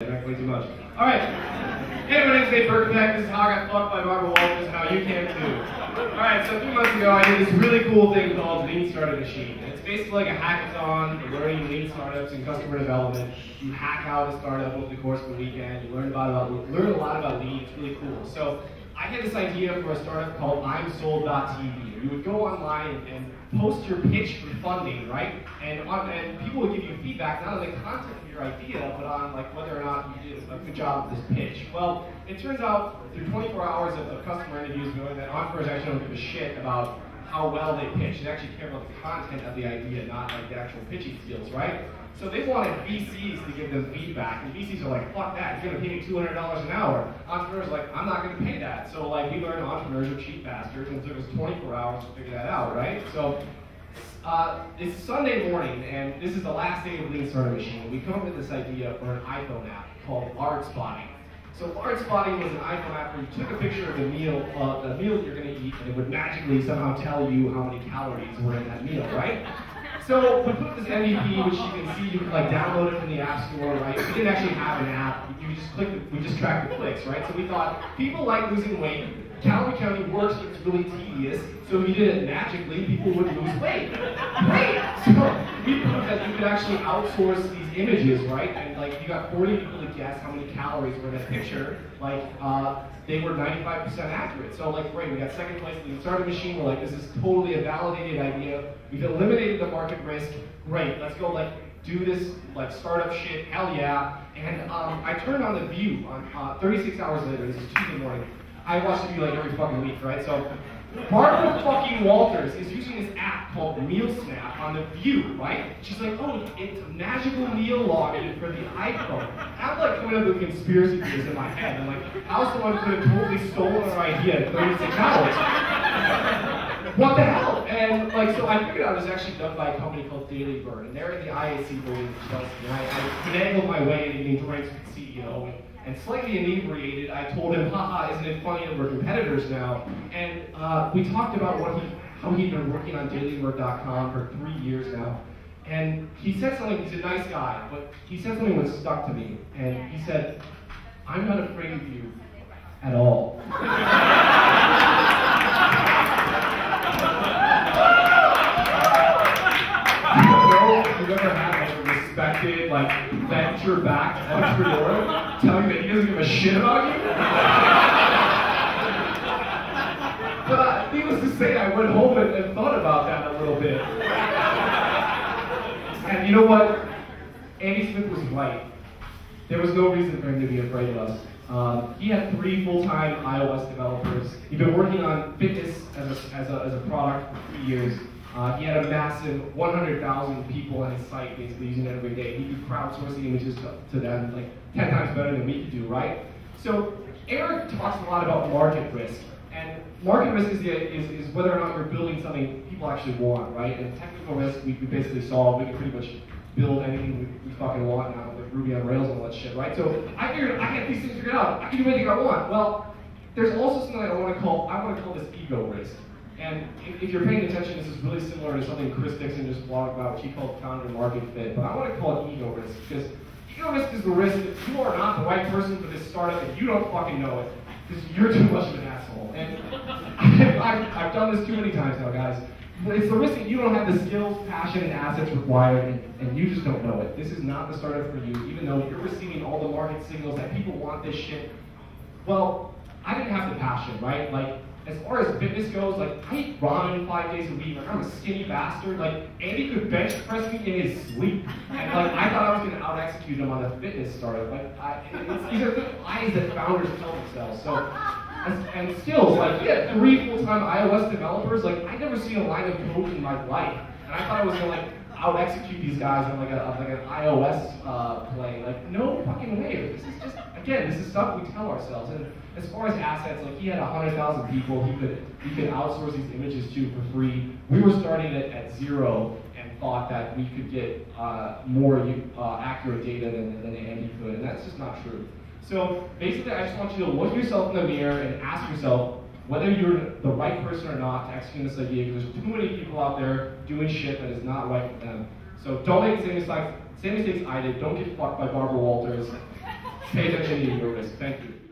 Way too much. Alright. Hey, my name's Berkopec. This is how I got fucked by Barbara Walters and how you can too. Alright, so a few months ago I did this really cool thing called Lean Startup Machine. It's basically like a hackathon for learning lean startups and customer development. You hack out a startup over the course of the weekend. You learn a lot about lean. It's really cool. So I had this idea for a startup called I'mSold.tv. You would go online and post your pitch for funding, right? And people would give you feedback not on the content of your idea, but on like whether or not you did a good job with this pitch. Well, it turns out through 24 hours of customer interviews, knowing that entrepreneurs actually don't give a shit about how well they pitch. They actually care about the content of the idea, not like the actual pitching skills, right? So they wanted VCs to give them feedback, and VCs are like, fuck that, you're gonna pay me $200 an hour. Entrepreneurs are like, I'm not gonna pay that. So like, we learned entrepreneurs are cheap bastards, and it took us 24 hours to figure that out, right? So it's Sunday morning, and this is the last day of Lean Startup Machine. We come up with this idea for an iPhone app called Large Spotting. So Large Spotting was an iPhone app where you took a picture of the meal that you're gonna eat, and it would magically somehow tell you how many calories were in that meal, right? So we put this MVP, which you can see, you can like download it from the App Store, right? We didn't actually have an app. We just tracked the clicks, right? So we thought people like losing weight. Calorie counting works, but it's really tedious. So if you did it magically, people would lose weight. Great! So we proved that you could actually outsource these images, right? And like you got 40 people to guess how many calories were in that picture. Like they were 95% accurate. So like great, we got second place in the startup machine. We're like, this is totally a validated idea. We've eliminated the market risk. Great, let's go like do this like startup shit, hell yeah. And I turned on The View on 36 hours later, this is Tuesday morning. I watch The View like every fucking week, right? So Barbara fucking Walters is using this app called Meal Snap on The View, right? She's like, oh, it's a magical meal login for the iPhone. I'm like coming up with conspiracy theories in my head. I'm like, how's someone could have totally stolen our idea in 36 hours? What the hell? And like, so I figured out it was actually done by a company called Daily Bird, and they're in the IAC building in Chelsea. And I finagled my way into getting drinks with the CEO. And slightly inebriated, I told him, haha, isn't it funny that we're competitors now? And we talked about how he'd been working on dailybird.com for 3 years now. And he said something, he's a nice guy, but he said something that stuck to me. And he said, I'm not afraid of you at all. You've ever had like a respected, like venture-backed entrepreneur tell you that he doesn't give a shit about you? But needless to say, I went home and thought about that a little bit. And you know what? Andy Smith was right. There was no reason for him to be afraid of us. He had 3 full-time iOS developers. He'd been working on fitness as a product for 3 years. He had a massive 100,000 people on his site basically using it every day. He could crowdsource the images to them like 10 times better than we could do, right? So Eric talks a lot about market risk. And market risk is whether or not you're building something people actually want, right? And technical risk we basically solve. We can pretty much build anything we fucking want now with Ruby on Rails and all that shit, right? So I figured I get these things figured out. I can do anything I want. Well, there's also something I want to call this ego risk. And if you're paying attention, this is really similar to something Chris Dixon just blogged about, which he called founder market fit. But I want to call it ego risk, because ego risk is the risk that you are not the right person for this startup and you don't fucking know it, because you're too much of an asshole. And I've done this too many times now, guys. But it's the risk that you don't have the skills, passion, and assets required, and you just don't know it. This is not the startup for you, even though you're receiving all the market signals that people want this shit. Well, I didn't have the passion, right? Like, as far as fitness goes, like, I eat ramen 5 days a week. Like, I'm a skinny bastard. Like, Andy could bench press me in his sleep. And, like, I thought I was going to out-execute him on a fitness startup. Like, these are the lies that founders tell themselves. So, and skills, like, he had 3 full-time iOS developers. Like, I'd never seen a line of code in my life. And I thought I was going to, like, out-execute these guys on, like, an iOS play. Like, no fucking way. This is just, again, this is stuff we tell ourselves. And as far as assets, like, he had 100,000 people he could outsource these images to for free. We were starting at 0 and thought that we could get more accurate data than Andy could, and that's just not true. So basically, I just want you to look yourself in the mirror and ask yourself whether you're the right person or not to execute this idea, because there's too many people out there doing shit that is not right for them. So don't make the same mistakes I did. Don't get fucked by Barbara Walters. pay attention to your risk. Thank you.